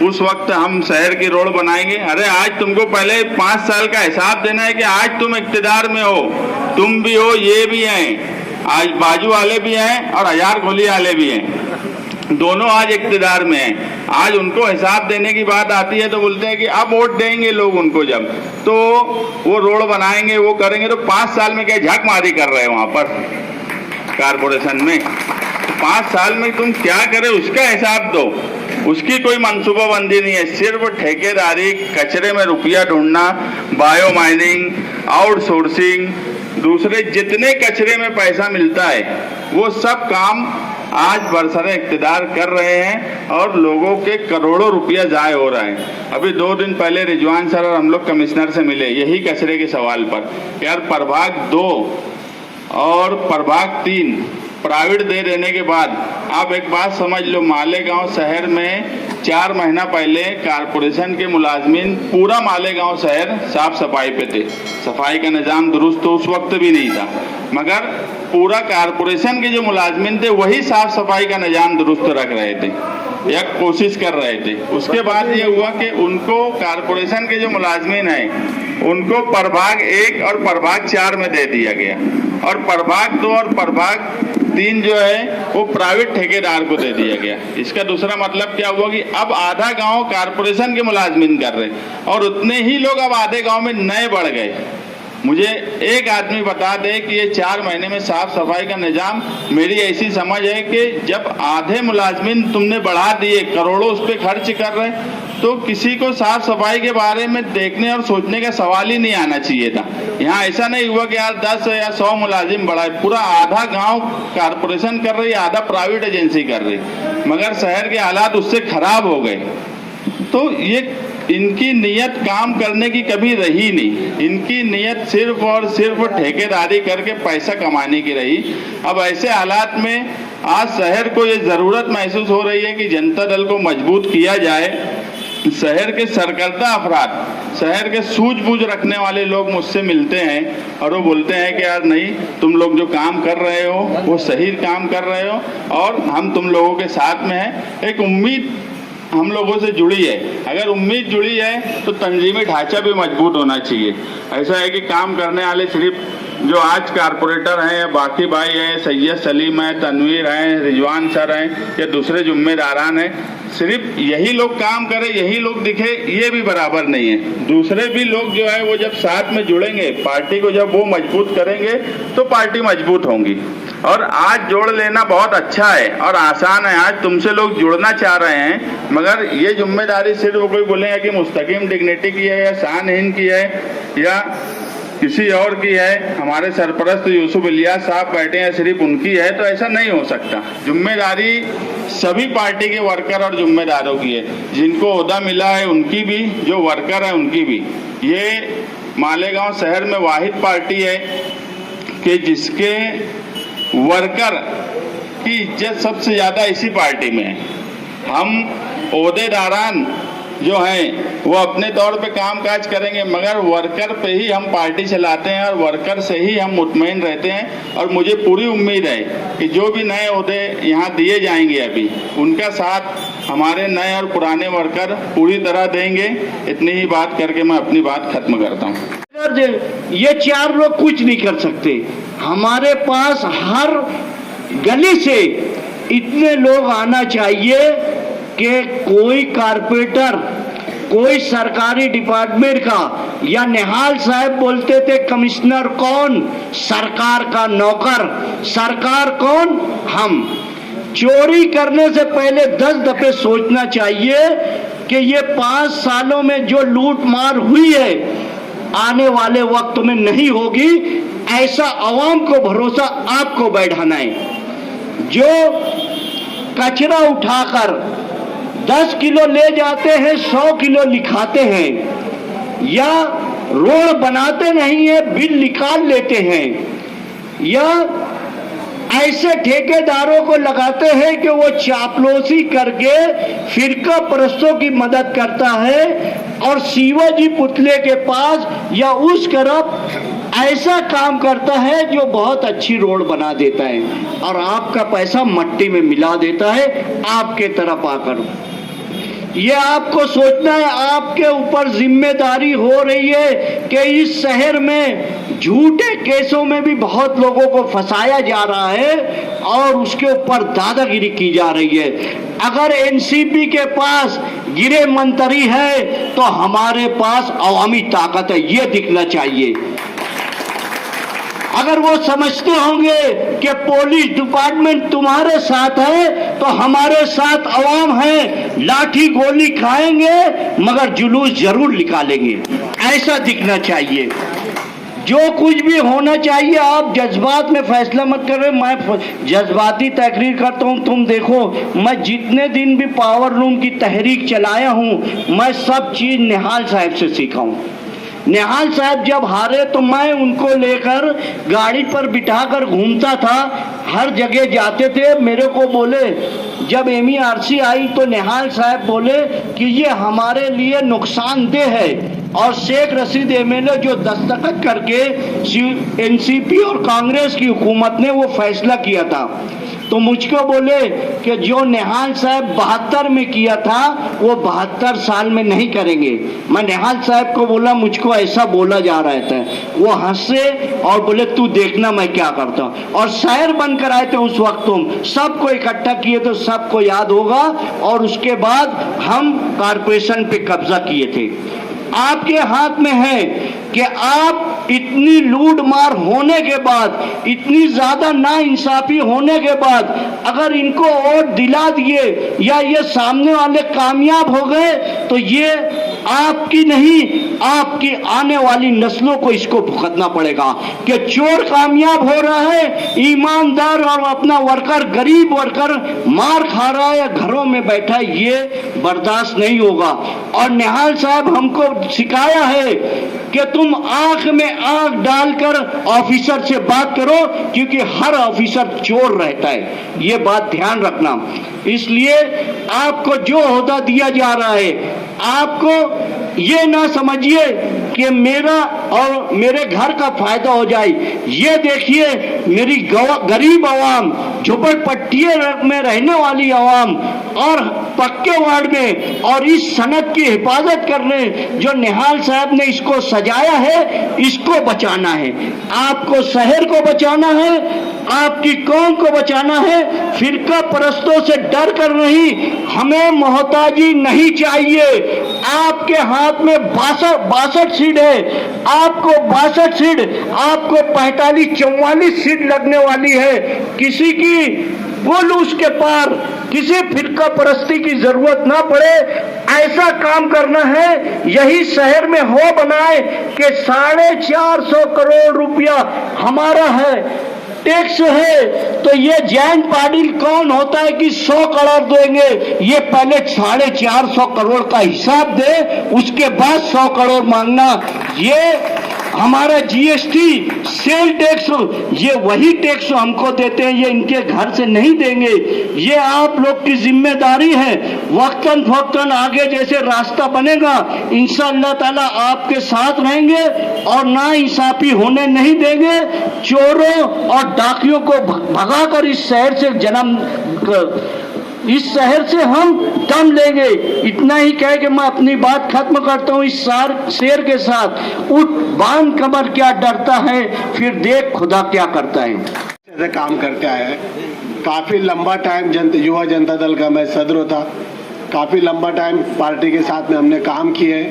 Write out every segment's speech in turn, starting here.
उस वक्त हम शहर की रोड बनाएंगे। अरे आज तुमको पहले 5 साल का हिसाब देना है कि आज तुम इक्तिदार में हो, तुम भी हो, ये भी हैं, आज बाजू वाले भी हैं और हजार गोली वाले भी हैं, दोनों आज इक्तिदार में हैं। आज उनको हिसाब देने की बात आती है तो बोलते हैं कि अब वोट देंगे लोग उनको, जब तो वो रोड बनाएंगे, वो करेंगे। तो 5 साल में क्या झक मारी कर रहे हैं वहां पर कारपोरेशन में? 5 साल में तुम क्या करे उसका हिसाब दो, उसकी कोई मंसूबाबंदी नहीं है। सिर्फ ठेकेदारी, कचरे में रुपया ढूंढना, बायो माइनिंग, आउटसोर्सिंग, दूसरे जितने कचरे में पैसा मिलता है वो सब काम आज बरसरे इख्तियार कर रहे हैं और लोगों के करोड़ों रुपया जाय हो रहा है। अभी 2 दिन पहले रिजवान सर और हम लोग कमिश्नर से मिले यही कचरे के सवाल पर। यार प्रभाग 2 और प्रभाग 3 प्राइवेट दे देने के बाद आप एक बात समझ लो, मालेगांव शहर में 4 महीना पहले कारपोरेशन के मुलाजमीन पूरा मालेगांव शहर साफ सफाई पे थे। सफाई का निज़ाम दुरुस्त तो उस वक्त भी नहीं था, मगर पूरा कारपोरेशन के जो मुलाजमीन थे वही साफ सफाई का निज़ाम दुरुस्त रख रहे थे या कोशिश कर रहे थे। उसके बाद ये हुआ कि उनको कारपोरेशन के जो मुलाजमीन हैं उनको प्रभाग 1 और प्रभाग 4 में दे दिया गया और प्रभाग 2 और प्रभाग 3 जो है वो प्राइवेट ठेकेदार को दे दिया गया। इसका दूसरा मतलब क्या हुआ कि अब आधा गांव कारपोरेशन के मुलाजमीन कर रहे और उतने ही लोग अब आधे गांव में नए बढ़ गए। मुझे एक आदमी बता दे कि ये 4 महीने में साफ सफाई का निज़ाम, मेरी ऐसी समझ है कि जब आधे मुलाजमीन तुमने बढ़ा दिए, करोड़ों उस पर खर्च कर रहे, तो किसी को साफ सफाई के बारे में देखने और सोचने का सवाल ही नहीं आना चाहिए था। यहाँ ऐसा नहीं हुआ कि यार 10 या 100 मुलाजिम बढ़ाए, पूरा आधा गांव कारपोरेशन कर रही, आधा प्राइवेट एजेंसी कर रही, मगर शहर के हालात उससे खराब हो गए। तो ये इनकी नियत काम करने की कभी रही नहीं, इनकी नियत सिर्फ और सिर्फ ठेकेदारी करके पैसा कमाने की रही। अब ऐसे हालात में आज शहर को ये ज़रूरत महसूस हो रही है कि जनता दल को मजबूत किया जाए। शहर के सरकर्ता अफराद, शहर के सूझबूझ रखने वाले लोग मुझसे मिलते हैं और वो बोलते हैं कि यार नहीं, तुम लोग जो काम कर रहे हो वो सही काम कर रहे हो और हम तुम लोगों के साथ में हैं। एक उम्मीद हम लोगों से जुड़ी है। अगर उम्मीद जुड़ी है तो तंजीमी ढांचा भी मजबूत होना चाहिए। ऐसा है कि काम करने वाले सिर्फ जो आज कारपोरेटर हैं, बाकी भाई हैं, सैयद सलीम है, तनवीर हैं, रिजवान सर हैं या दूसरे जिम्मेदारान हैं, सिर्फ यही लोग काम करें, यही लोग दिखे, ये भी बराबर नहीं है। दूसरे भी लोग जो है वो जब साथ में जुड़ेंगे, पार्टी को जब वो मजबूत करेंगे तो पार्टी मजबूत होंगी। और आज जोड़ लेना बहुत अच्छा है और आसान है। आज तुमसे लोग जुड़ना चाह रहे हैं, मगर ये जिम्मेदारी सिर्फ कोई बोलेगा कि मुस्तकीम डिग्निटी की है या शान हिंद की है या किसी और की है, हमारे सरपरस्त यूसुफ इलियास साहब बैठे हैं सिर्फ उनकी है, तो ऐसा नहीं हो सकता। जिम्मेदारी सभी पार्टी के वर्कर और जिम्मेदारों की है, जिनको ओहदा मिला है उनकी भी, जो वर्कर है उनकी भी। ये मालेगांव शहर में वाहिद पार्टी है कि जिसके वर्कर की इज्जत सबसे ज़्यादा इसी पार्टी में है। हम ओहदेदारान जो हैं वो अपने तौर पे काम काज करेंगे, मगर वर्कर पे ही हम पार्टी चलाते हैं और वर्कर से ही हम मुतमईन रहते हैं। और मुझे पूरी उम्मीद है कि जो भी नए ओहदे यहाँ दिए जाएंगे अभी, उनका साथ हमारे नए और पुराने वर्कर पूरी तरह देंगे। इतनी ही बात करके मैं अपनी बात खत्म करता हूँ। ये 4 लोग कुछ नहीं कर सकते। हमारे पास हर गली से इतने लोग आना चाहिए कि कोई कारपोरेटर, कोई सरकारी डिपार्टमेंट का, या निहाल साहब बोलते थे कमिश्नर कौन, सरकार का नौकर, सरकार कौन, हम। चोरी करने से पहले 10 दफे सोचना चाहिए कि ये 5 सालों में जो लूट मार हुई है आने वाले वक्त में नहीं होगी। ऐसा आवाम को भरोसा आपको बैठाना है। जो कचरा उठाकर 10 किलो ले जाते हैं, 100 किलो लिखाते हैं, या रोड बनाते नहीं है, बिल निकाल लेते हैं, या ऐसे ठेकेदारों को लगाते हैं कि वो चापलूसी करके फिरका परस्तों की मदद करता है और शिवाजी पुतले के पास या उस तरफ ऐसा काम करता है जो बहुत अच्छी रोड बना देता है और आपका पैसा मट्टी में मिला देता है आपके तरफ आकर। ये आपको सोचना है, आपके ऊपर जिम्मेदारी हो रही है कि इस शहर में झूठे केसों में भी बहुत लोगों को फंसाया जा रहा है और उसके ऊपर दादागिरी की जा रही है। अगर एनसीपी के पास गिरे मंत्री है तो हमारे पास अवामी ताकत है, ये दिखना चाहिए। अगर वो समझते होंगे कि पुलिस डिपार्टमेंट तुम्हारे साथ है तो हमारे साथ अवाम है, लाठी गोली खाएंगे मगर जुलूस जरूर निकालेंगे, ऐसा दिखना चाहिए। जो कुछ भी होना चाहिए आप जज्बात में फैसला मत करें। मैं जज्बाती तकरीर करता हूं। तुम देखो, मैं जितने दिन भी पावर लूम की तहरीक चलाया हूं मैं सब चीज निहाल साहब से सीखा हूं। निहाल साहब जब हारे तो मैं उनको लेकर गाड़ी पर बिठाकर घूमता था, हर जगह जाते थे। मेरे को बोले जब MERC आई तो निहाल साहब बोले कि ये हमारे लिए नुकसानदेह है और शेख रशीद MLA जो दस्तखत करके NCP और कांग्रेस की हुकूमत ने वो फैसला किया था तो मुझको बोले कि जो निहाल साहब 72 में किया था वो 72 साल में नहीं करेंगे। मैं निहाल साहब को बोला मुझको ऐसा बोला जा रहा था, वो हंसे और बोले तू देखना मैं क्या करता हूँ। और शहर बनकर आए थे उस वक्त, तुम सबको इकट्ठा किए तो सबको याद होगा। और उसके बाद हम कारपोरेशन पे कब्जा किए थे। आपके हाथ में है कि आप इतनी लूट मार होने के बाद, इतनी ज्यादा नाइंसाफी होने के बाद अगर इनको वोट दिला दिए या ये सामने वाले कामयाब हो गए तो ये आपकी नहीं आपकी आने वाली नस्लों को इसको भुगतना पड़ेगा कि चोर कामयाब हो रहा है, ईमानदार और अपना वर्कर, गरीब वर्कर मार खा रहा है, घरों में बैठा है, ये बर्दाश्त नहीं होगा। और निहाल साहब हमको सिखाया है कि तुम आंख में आंख डालकर ऑफिसर से बात करो क्योंकि हर ऑफिसर चोर रहता है, ये बात ध्यान रखना। इसलिए आपको जो ओहदा दिया जा रहा है आपको ये ना समझिए कि मेरा और मेरे घर का फायदा हो जाए। ये देखिए मेरी गरीब आवाम, झोपड़पट्टियों में रहने वाली आवाम और पक्के वार्ड में और इस सनक की हिफाजत करने जो निहाल साहब ने इसको सजाया है, इसको बचाना है। आपको शहर को बचाना है, आपकी कौम को बचाना है। फिरका परस्तों से डर कर नहीं, हमें मोहताजी नहीं चाहिए। आपके हाथ में 62 सीट है, आपको 62 सीट, आपको 45-44 सीट लगने वाली है। किसी की बोल उसके पार किसी फिरका परस्ती की जरूरत ना पड़े, ऐसा काम करना है। यही शहर में हो बनाए कि 450 करोड़ रुपया हमारा है, टैक्स है। तो ये जैन पाटिल कौन होता है कि 100 करोड़ देंगे? ये पहले 450 करोड़ का हिसाब दे, उसके बाद 100 करोड़ मांगना। ये हमारा GST, सेल टैक्स, ये वही टैक्स हमको देते हैं, ये इनके घर से नहीं देंगे। ये आप लोग की जिम्मेदारी है। वक्तन फक्तन आगे जैसे रास्ता बनेगा इंशाअल्लाह ताला आपके साथ रहेंगे और ना इंसाफी होने नहीं देंगे। चोरों और डाकियों को भगाकर इस शहर से इस शहर से हम दम लेंगे। इतना ही कह के मैं अपनी बात खत्म करता हूँ इस शेर के साथ, उठ बांध कमर क्या डरता है, फिर देख खुदा क्या करता है। ऐसे काम करके आया है। काफ़ी लंबा टाइम युवा जनता दल का मैं सदर था, काफ़ी लंबा टाइम पार्टी के साथ में हमने काम किए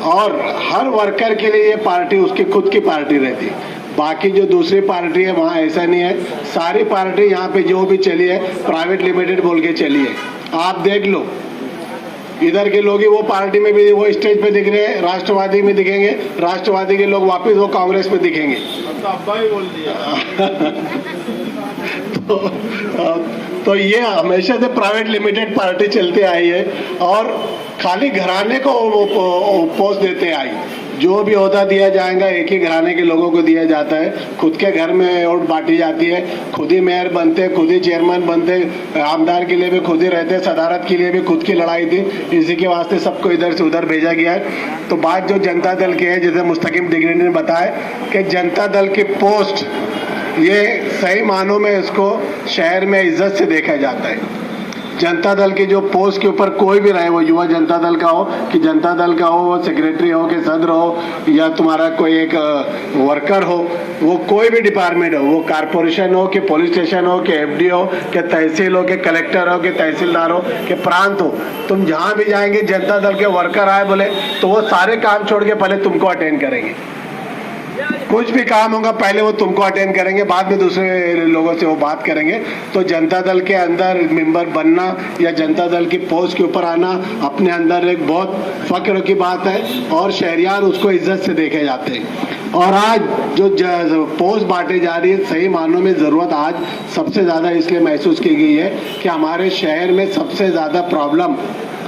और हर वर्कर के लिए ये पार्टी उसकी खुद की पार्टी रहती है। बाकी जो दूसरी पार्टी है वहाँ ऐसा नहीं है। सारी पार्टी यहाँ पे जो भी चली है प्राइवेट लिमिटेड बोल के चली है। आप देख लो इधर के लोग ही वो पार्टी में भी वो स्टेज पे दिख रहे हैं, राष्ट्रवादी में दिखेंगे, राष्ट्रवादी के लोग वापस वो कांग्रेस में दिखेंगे। तो तो ये हमेशा से प्राइवेट लिमिटेड पार्टी चलती आई है और खाली घराने को पोस्ट देते आई। जो भी ओहदा दिया जाएगा एक ही घराने के लोगों को दिया जाता है, खुद के घर में वोट बांटी जाती है, खुद ही मेयर बनते, खुद ही चेयरमैन बनते, आमदार के लिए भी खुद ही रहते, सदारत के लिए भी खुद की लड़ाई थी, इसी के वास्ते सबको इधर से उधर भेजा गया है। तो बात जो जनता दल की है, जैसे मुस्तकिम डिग्निटी ने बताया कि जनता दल की पोस्ट ये सही मानों में इसको शहर में इज्जत से देखा जाता है। जनता दल की जो पोस्ट के ऊपर कोई भी रहे, वो युवा जनता दल का हो कि जनता दल का हो, वो सेक्रेटरी हो कि सदर हो या तुम्हारा कोई एक वर्कर हो, वो कोई भी डिपार्टमेंट हो, वो कारपोरेशन हो कि पुलिस स्टेशन हो कि एफडी हो कि तहसील हो कि कलेक्टर हो कि तहसीलदार हो कि प्रांत हो, तुम जहाँ भी जाएंगे जनता दल के वर्कर आए बोले तो वो सारे काम छोड़ के पहले तुमको अटेंड करेंगे। कुछ भी काम होगा पहले वो तुमको अटेंड करेंगे, बाद में दूसरे लोगों से वो बात करेंगे। तो जनता दल के अंदर मेंबर बनना या जनता दल की पोस्ट के ऊपर आना अपने अंदर एक बहुत फक्र की बात है और शहरियार उसको इज्जत से देखे जाते हैं। और आज जो पोस्ट बांटे जा रही है, सही मानों में ज़रूरत आज सबसे ज़्यादा इसलिए महसूस की गई है कि हमारे शहर में सबसे ज़्यादा प्रॉब्लम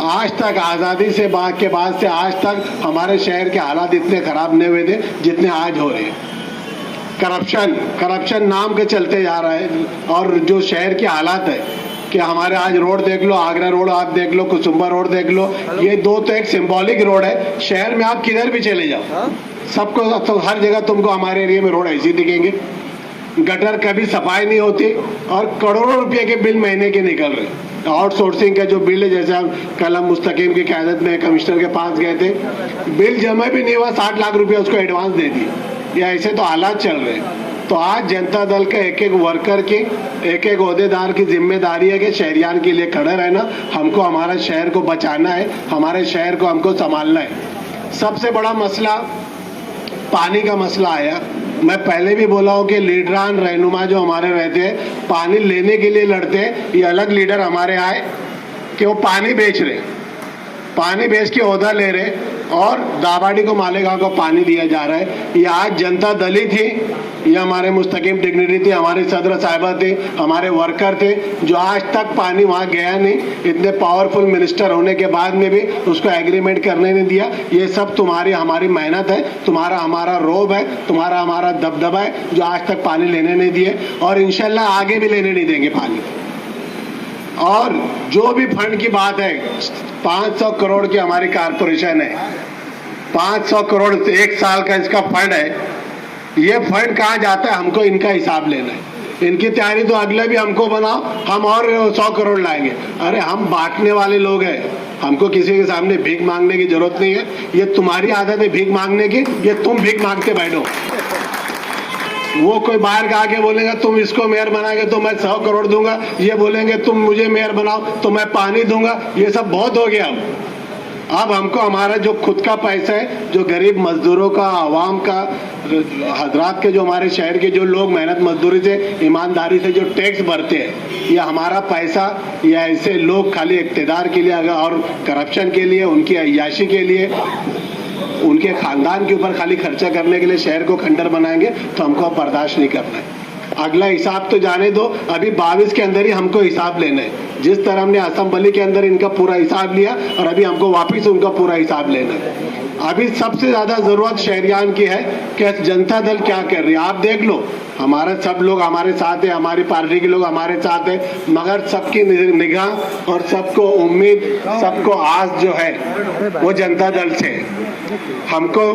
आज तक आज़ादी से बाद से आज तक हमारे शहर के हालात इतने ख़राब नहीं हुए थे जितने आज हो रहे हैं। करप्शन नाम के चलते जा रहा है और जो शहर के हालात है कि हमारे आज रोड देख लो, आगरा रोड आप देख लो, कुसुम्बा रोड देख लो, ये दो तो एक सिंबॉलिक रोड है। शहर में आप किधर भी चले जाओ सबको तो हर जगह तुमको हमारे एरिया में रोड ऐसे दिखेंगे। गटर कभी सफाई नहीं होती और करोड़ों रुपए के बिल महीने के निकल रहे। आउटसोर्सिंग का जो बिल है, जैसे हम कल हम मुस्तकीम की क़यादत में कमिश्नर के पास गए थे, बिल जमा भी नहीं हुआ, 60 लाख रुपया उसको एडवांस दे दिए। या ऐसे तो हालात चल रहे हैं। तो आज जनता दल के एक एक वर्कर की, एक एक ओहदेदार की जिम्मेदारी है कि शहरियान के लिए खड़े रहना, हमको हमारा शहर को बचाना है, हमारे शहर को हमको संभालना है। सबसे बड़ा मसला पानी का मसला आया। मैं पहले भी बोला हूँ कि लीडरान रहनुमा जो हमारे रहते हैं, पानी लेने के लिए लड़ते हैं। ये अलग लीडर हमारे आए कि वो पानी बेच रहे, पानी बेच के ओहदा ले रहे और दाबाड़ी को मालेगांव को पानी दिया जा रहा है। ये आज जनता दल ही थी, ये हमारे मुस्तकिम डिग्निटी थी, हमारे सदर साहिबा थे, हमारे वर्कर थे, जो आज तक पानी वहाँ गया नहीं। इतने पावरफुल मिनिस्टर होने के बाद में भी उसको एग्रीमेंट करने नहीं दिया। ये सब तुम्हारी हमारी मेहनत है, तुम्हारा हमारा रोब है, तुम्हारा हमारा दबदबा है, जो आज तक पानी लेने नहीं दिए और इंशाल्लाह आगे भी लेने नहीं देंगे पानी। और जो भी फंड की बात है, 500 करोड़ की हमारी कारपोरेशन है, 500 करोड़ एक साल का इसका फंड है। ये फंड कहाँ जाता है, हमको इनका हिसाब लेना है। इनकी तैयारी तो अगले भी हमको बनाओ, हम और 100 करोड़ लाएंगे। अरे हम बांटने वाले लोग हैं, हमको किसी के सामने भीख मांगने की जरूरत नहीं है। ये तुम्हारी आदत है भीख मांगने की, ये तुम भीख मांगते बैठो। वो कोई बाहर का आके बोलेगा तुम इसको मेयर बनाएंगे तो मैं 100 करोड़ दूंगा, ये बोलेंगे तुम मुझे मेयर बनाओ तो मैं पानी दूंगा। ये सब बहुत हो गया। अब हमको हमारा जो खुद का पैसा है, जो गरीब मजदूरों का, आवाम का, हजरात के, जो हमारे शहर के जो लोग मेहनत मजदूरी से, ईमानदारी से जो टैक्स भरते हैं, ये हमारा पैसा, या ऐसे लोग खाली इक़्तिदार के लिए और करप्शन के लिए, उनकी अय्याशी के लिए, उनके खानदान के ऊपर खाली खर्चा करने के लिए शहर को खंडर बनाएंगे तो हमको बर्दाश्त नहीं करना है। अगला हिसाब तो जाने दो, अभी 22 के अंदर ही हमको हिसाब लेना है। जिस तरह हमने असेंबली के अंदर इनका पूरा हिसाब लिया और अभी हमको वापस उनका पूरा हिसाब लेना है। अभी सबसे ज्यादा जरूरत शहरियान की है कि जनता दल क्या कर रही है। आप देख लो, हमारा सब लोग हमारे साथ है, हमारी पार्टी के लोग हमारे साथ है, मगर सबकी निगाह और सबको उम्मीद, सबको आस जो है वो जनता दल से है। हमको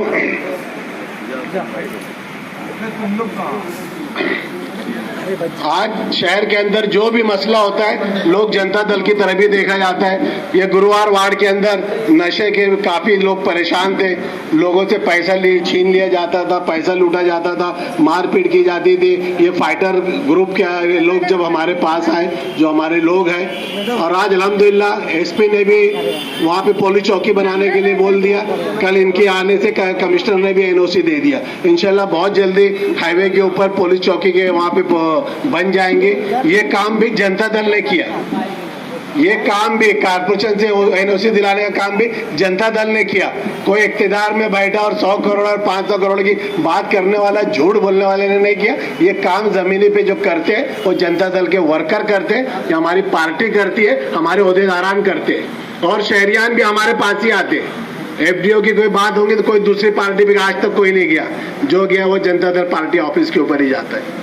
आज शहर के अंदर जो भी मसला होता है, लोग जनता दल की तरफ ही देखा जाता है। ये गुरुवार वार्ड के अंदर नशे के काफी लोग परेशान थे, लोगों से पैसा छीन लिया जाता था, पैसा लूटा जाता था, मारपीट की जाती थी। ये फाइटर ग्रुप के लोग जब हमारे पास आए, जो हमारे लोग हैं, और आज अल्हम्दुलिल्लाह एसपी ने भी वहाँ पे पुलिस चौकी बनाने के लिए बोल दिया। कल इनके आने से कमिश्नर ने भी एनओसी दे दिया। इंशाल्लाह बहुत जल्दी हाईवे के ऊपर पुलिस चौकी के वहाँ पे बन जाएंगे। ये काम भी जनता दल ने किया। ये काम भी कारपोरेशन से एनओसी दिलाने का काम भी जनता दल ने किया। कोई इख्तियार में बैठा और 100 करोड़ और 500 करोड़ की बात करने वाला, झूठ बोलने वाले ने नहीं किया। ये काम जमीनी पे जो करते हैं वो जनता दल के वर्कर करते हैं, या हमारी पार्टी करती है, हमारे ओहदेदारान करते हैं। और शहरियान भी हमारे पास ही आते हैं। एफडीओ की कोई बात होगी तो कोई दूसरी पार्टी पे आज तक कोई नहीं गया, जो गया वो जनता दल पार्टी ऑफिस के ऊपर ही जाता है।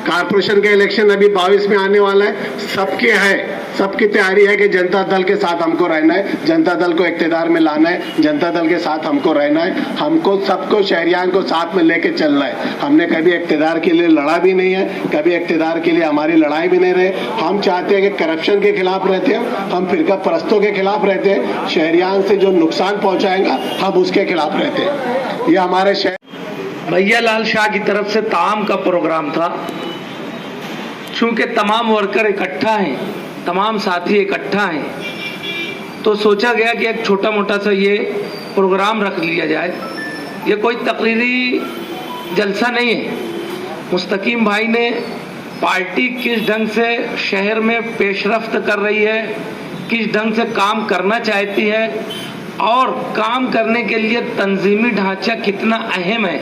कारपोरेशन का इलेक्शन अभी 22 में आने वाला है, सबके है, सबकी तैयारी है कि जनता दल के साथ हमको रहना है, जनता दल को इख्तियार में लाना है, जनता दल के साथ हमको रहना है, हमको सबको शहरियान को साथ में लेके चलना है। हमने कभी इख्तियार के लिए लड़ा भी नहीं है, कभी इख्तियार के लिए हमारी लड़ाई भी नहीं रहे। हम चाहते हैं कि करप्शन के खिलाफ रहते हैं, हम फिरका परस्तों के खिलाफ रहते हैं, शहरियान से जो नुकसान पहुंचाएगा हम उसके खिलाफ रहते हैं। ये हमारे शहर भैया लाल शाह की तरफ से ताम का प्रोग्राम था। चूंकि तमाम वर्कर इकट्ठा हैं, तमाम साथी इकट्ठा हैं, तो सोचा गया कि एक छोटा मोटा सा ये प्रोग्राम रख लिया जाए। ये कोई तकरीरी जलसा नहीं है। मुस्तकीम भाई ने पार्टी किस ढंग से शहर में पेशरफ्त कर रही है, किस ढंग से काम करना चाहती है और काम करने के लिए तंजीमी ढांचा कितना अहम है,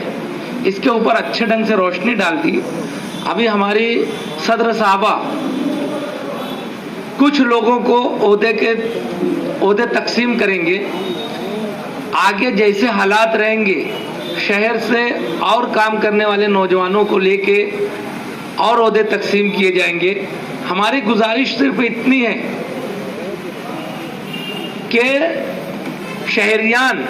इसके ऊपर अच्छे ढंग से रोशनी डाल दी। अभी हमारी सदर साहबा कुछ लोगों को ओहदे तकसीम करेंगे। आगे जैसे हालात रहेंगे, शहर से और काम करने वाले नौजवानों को लेके और ओहदे तकसीम किए जाएंगे। हमारी गुजारिश सिर्फ इतनी है कि शहरियान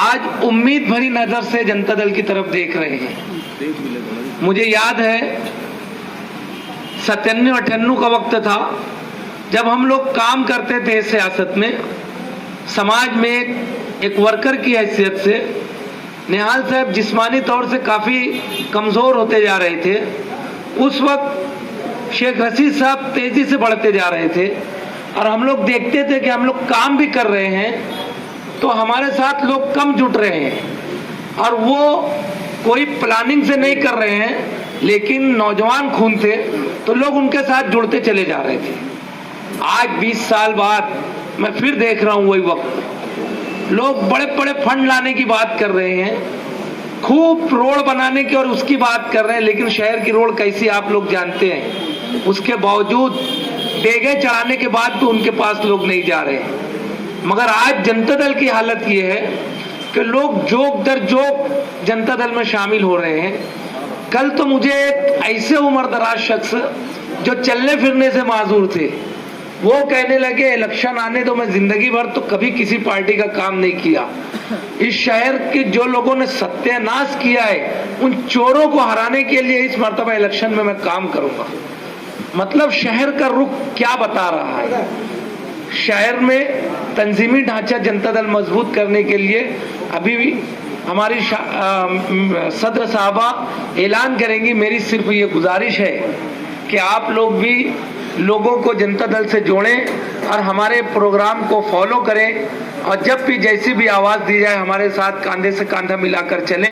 आज उम्मीद भरी नजर से जनता दल की तरफ देख रहे हैं। मुझे याद है 97-98 का वक्त था जब हम लोग काम करते थे सियासत में, समाज में एक वर्कर की हैसियत से। निहाल साहब जिस्मानी तौर से काफ़ी कमज़ोर होते जा रहे थे। उस वक्त शेख रशीद साहब तेज़ी से बढ़ते जा रहे थे और हम लोग देखते थे कि हम लोग काम भी कर रहे हैं तो हमारे साथ लोग कम जुट रहे हैं और वो कोई प्लानिंग से नहीं कर रहे हैं, लेकिन नौजवान खून थे तो लोग उनके साथ जुड़ते चले जा रहे थे। आज 20 साल बाद मैं फिर देख रहा हूँ वही वक्त। लोग बड़े बड़े फंड लाने की बात कर रहे हैं, खूब रोड बनाने की और उसकी बात कर रहे हैं, लेकिन शहर की रोड कैसी आप लोग जानते हैं। उसके बावजूद डेगे चढ़ाने के बाद भी उनके पास लोग नहीं जा रहे। मगर आज जनता दल की हालत ये है कि लोग जोक दर जोक जनता दल में शामिल हो रहे हैं। कल तो मुझे एक ऐसे उम्रदराज शख्स जो चलने फिरने से माजूर थे, वो कहने लगे इलेक्शन आने दो, मैं जिंदगी भर तो कभी किसी पार्टी का काम नहीं किया। इस शहर के जो लोगों ने सत्यानाश किया है, उन चोरों को हराने के लिए इस मर्तबा इलेक्शन में मैं काम करूंगा। मतलब शहर का रुख क्या बता रहा है। शहर में तंजीमी ढांचा जनता दल मजबूत करने के लिए अभी भी हमारी सदर साहबा ऐलान करेंगी। मेरी सिर्फ ये गुजारिश है कि आप लोग भी लोगों को जनता दल से जोड़ें और हमारे प्रोग्राम को फॉलो करें और जब भी जैसी भी आवाज़ दी जाए हमारे साथ कंधे से कंधा मिलाकर चलें।